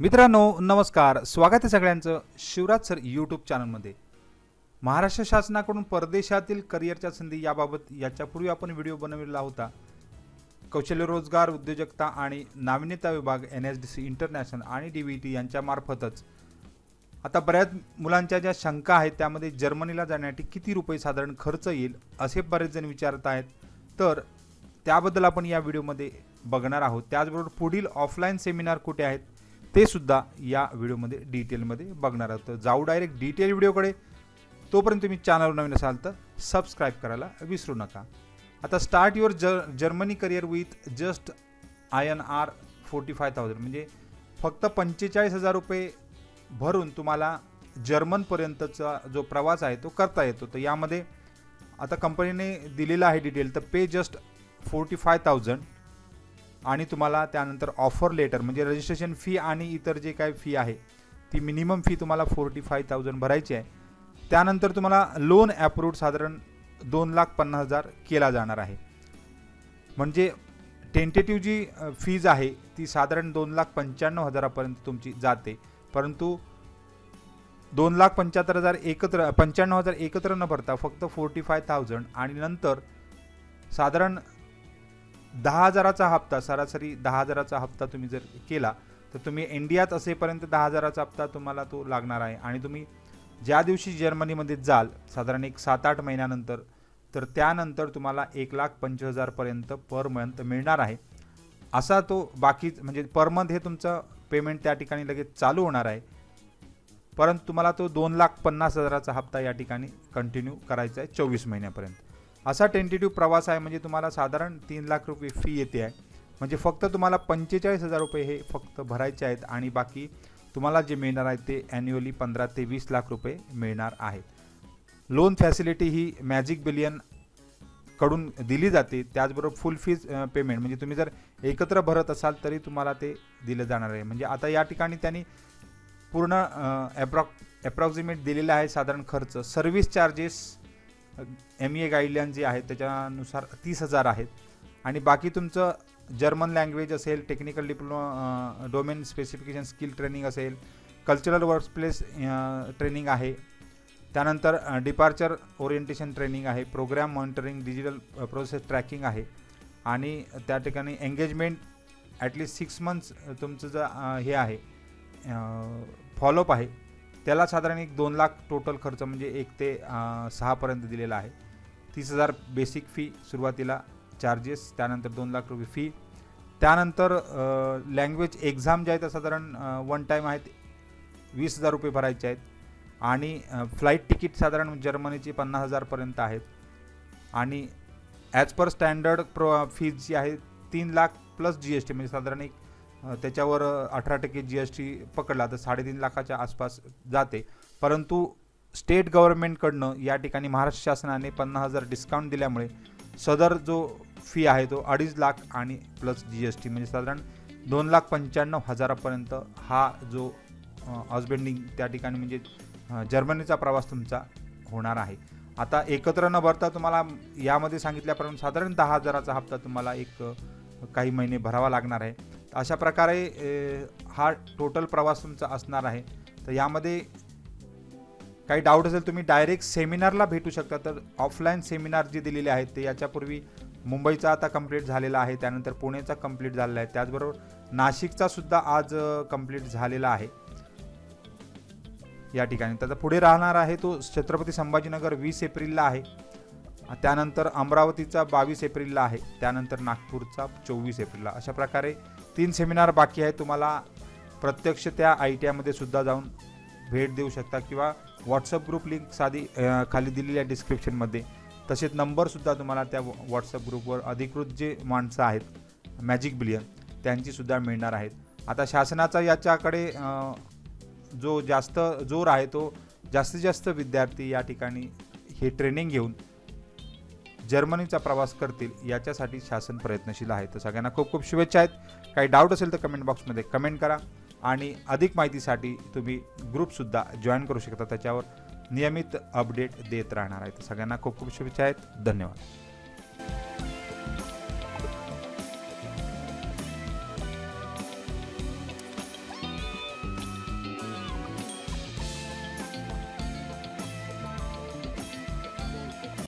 मित्रांनो नमस्कार, स्वागत आहे सगळ्यांचं शिवराज सर यूट्यूब चॅनलमध्ये। महाराष्ट्र शासनाकडून परदेशातील करिअरच्या संधी याबाबत याच्यापूर्वी आपण व्हिडिओ बनवलेला होता। कौशल्य रोजगार उद्योजकता आणि नाविन्यता विभाग NSDC इंटरनॅशनल आणि DVT यांच्या मार्फतच आता बऱ्याच मुलांच्या ज्या शंका आहेत त्यामध्ये जर्मनीला जाण्यासाठी किती रुपये साधारण खर्च येईल असे बरेच जण विचारत आहेत, तर त्याबद्दल आपण या व्हिडिओमध्ये बघणार आहोत। त्याचबरोबर पुढील ऑफलाईन सेमिनार कुठे आहेत ते सुद्धा या व्हिडिओमध्ये डिटेलमध्ये बघणार आहोत। जाऊ डायरेक्ट डिटेल व्हिडिओकडे। तोपर्यंत तुम्ही चॅनलवर नवीन असाल तर सबस्क्राइब करायला विसरू नका। आता start your Germany career with just INR 45,000 म्हणजे फक्त 45,000 रुपये भरून तुम्हाला जर्मनपर्यंतचा जो प्रवास आहे तो करता येतो। तर यामध्ये आता कंपनीने दिलेला आहे डिटेल, तर पे जस्ट 45,000 आणि तुम्हाला त्यानंतर ऑफर लेटर म्हणजे रजिस्ट्रेशन फी आणि इतर जे काही फी आहे ती मिनिमम फी तुम्हाला 45,000 भरायची आहे। त्यानंतर तुम्हाला लोन अप्रूव्ड साधारण 2,50,000 केला जाणार आहे। म्हणजे टेंटेटिव्ह जी फीज आहे ती साधारण 2,95,000 पर्यंत तुमची जाते, परंतु 2,75,000 एकत्र 95,000 एकत्र न भरता फक्त 45,000 आणि नंतर साधारण 10,000चा हप्ता, सरासरी 10,000चा हप्ता तुम्ही जर केला तर तुम्ही इंडियात असेपर्यंत 10,000चा हप्ता तुम्हाला तो लागणार आहे। आणि तुम्ही ज्या दिवशी जर्मनीमध्ये जाल साधारण एक 7-8 महिन्यानंतर, तर त्यानंतर तुम्हाला 1,25,000 पर्यंत पर मंथ मिळणार आहे। असा तो बाकी म्हणजे पर मंथ हे तुमचं पेमेंट त्या ठिकाणी लगेच चालू होणार आहे, परंतु तुम्हाला तो 2,50,000चा हप्ता या ठिकाणी कंटिन्यू करायचा आहे 24 महिन्यापर्यंत। असा टेंटेटिव्ह प्रवास आहे। म्हणजे तुम्हाला साधारण 3,00,000 रुपये फी येते आहे। म्हणजे फक्त तुम्हाला 45,000 रुपये हे फक्त भरायचे आहेत आणि बाकी तुम्हाला जे मिळणार आहे ते ॲन्युअली 15 ते 20 लाख रुपये मिळणार आहेत। लोन फॅसिलिटी ही मॅजिक बिलियन कडून दिली जाते। त्याचबरोबर फुल फीज पेमेंट म्हणजे तुम्ही जर एकत्र भरत असाल तरी तुम्हाला ते दिलं जाणार आहे। म्हणजे आता या ठिकाणी त्यांनी पूर्ण अप्रॉक्सिमेट दिलेला आहे साधारण खर्च। सर्व्हिस चार्जेस MA गाईडलाईन जे आहेत त्याच्यानुसार 30,000 आहेत आणि बाकी तुमचं जर्मन लँग्वेज असेल, technical diploma, domain specification skill training असेल, कल्चरल वर्कप्लेस ट्रेनिंग आहे, त्यानंतर डिपार्चर ओरिएंटेशन ट्रेनिंग आहे, programme monitoring, digital process tracking आहे आणि त्या ठिकाणी एंगेजमेंट ॲटलिस्ट 6 मंथ्स तुमचं जर हे आहे फॉलोअप आहे त्याला साधारण एक 2 लाख टोटल खर्च म्हणजे 1 ते 6 पर्यंत दिलेला आहे। 30,000 बेसिक फी सुरुवातीला चार्जेस, त्यानंतर 2 लाख रुपये फी, त्यानंतर लँग्वेज एक्झाम जे आहेत साधारण वन टाईम आहेत 20,000 रुपये भरायचे आहेत आणि फ्लाईट तिकीट साधारण जर्मनीची 50,000 पर्यंत आहेत आणि ॲज पर स्टँडर्ड फीज जी आहे 3 लाख प्लस GST म्हणजे साधारण एक त्याच्यावर 18% GST पकडला तर 3.5 लाखाच्या आसपास जाते। परंतु स्टेट गव्हर्नमेंटकडनं या ठिकाणी महाराष्ट्र शासनाने 50,000 डिस्काउंट दिल्यामुळे सदर जो फी आहे तो 2.5 लाख आणि प्लस GST म्हणजे साधारण 2,95,000 पर्यंत हा जो हॉस्बेंडिंग त्या ठिकाणी म्हणजे जर्मनीचा प्रवास तुमचा होणार आहे। आता एकत्र न भरता तुम्हाला यामध्ये सांगितल्याप्रमाणे साधारण 10,000चा हप्ता तुम्हाला एक काही महिने भरावा लागणार आहे। अशा प्रकारे हा टोटल प्रवास तुमचा असणार आहे। तर यामध्ये काही डाऊट असेल तुम्ही डायरेक्ट सेमिनारला भेटू शकता। तर ऑफलाईन सेमिनार जे दिलेले आहेत ते याच्यापूर्वी मुंबईचा आता कंप्लीट झालेला आहे, त्यानंतर पुणेचा कंप्लीट झालेला आहे, त्याचबरोबर नाशिकचा सुद्धा आज कंप्लीट झालेला आहे या ठिकाणी। त्याचा पुढे राहणार आहे तो छत्रपती संभाजीनगर 20 एप्रिलला आहे, त्यानंतर अमरावतीचा 22 एप्रिलला आहे, त्यानंतर नागपूरचा 24 एप्रिलला। अशा प्रकारे 3 सेमिनार बाकी आहे। तुम्हाला प्रत्यक्ष त्या ITI मध्ये सुद्धा जाऊन भेट देऊ शकता किंवा व्हॉट्सअप ग्रुप लिंक साधी खाली दिलेली आहे डिस्क्रिप्शनमध्ये। तसेच नंबरसुद्धा तुम्हाला त्या व्हॉट्सअप ग्रुपवर अधिकृत जे माणसं आहेत मॅजिक बिलियन त्यांचीसुद्धा मिळणार आहेत। आता शासनाचा याच्याकडे जो जास्त जोर आहे तो जास्तीत जास्त विद्यार्थी या ठिकाणी हे ट्रेनिंग घेऊन जर्मनीचा प्रवास करतील याच्यासाठी शासन प्रयत्नशील आहे। तर सगळ्यांना खूप खूप शुभेच्छा आहेत। काही डाऊट असेल तर कमेंट बॉक्समध्ये कमेंट करा आणि अधिक माहितीसाठी तुम्ही ग्रुपसुद्धा जॉईन करू शकता, त्याच्यावर नियमित अपडेट देत राहणार आहे। तर सगळ्यांना खूप खूप शुभेच्छा आहेत। धन्यवाद।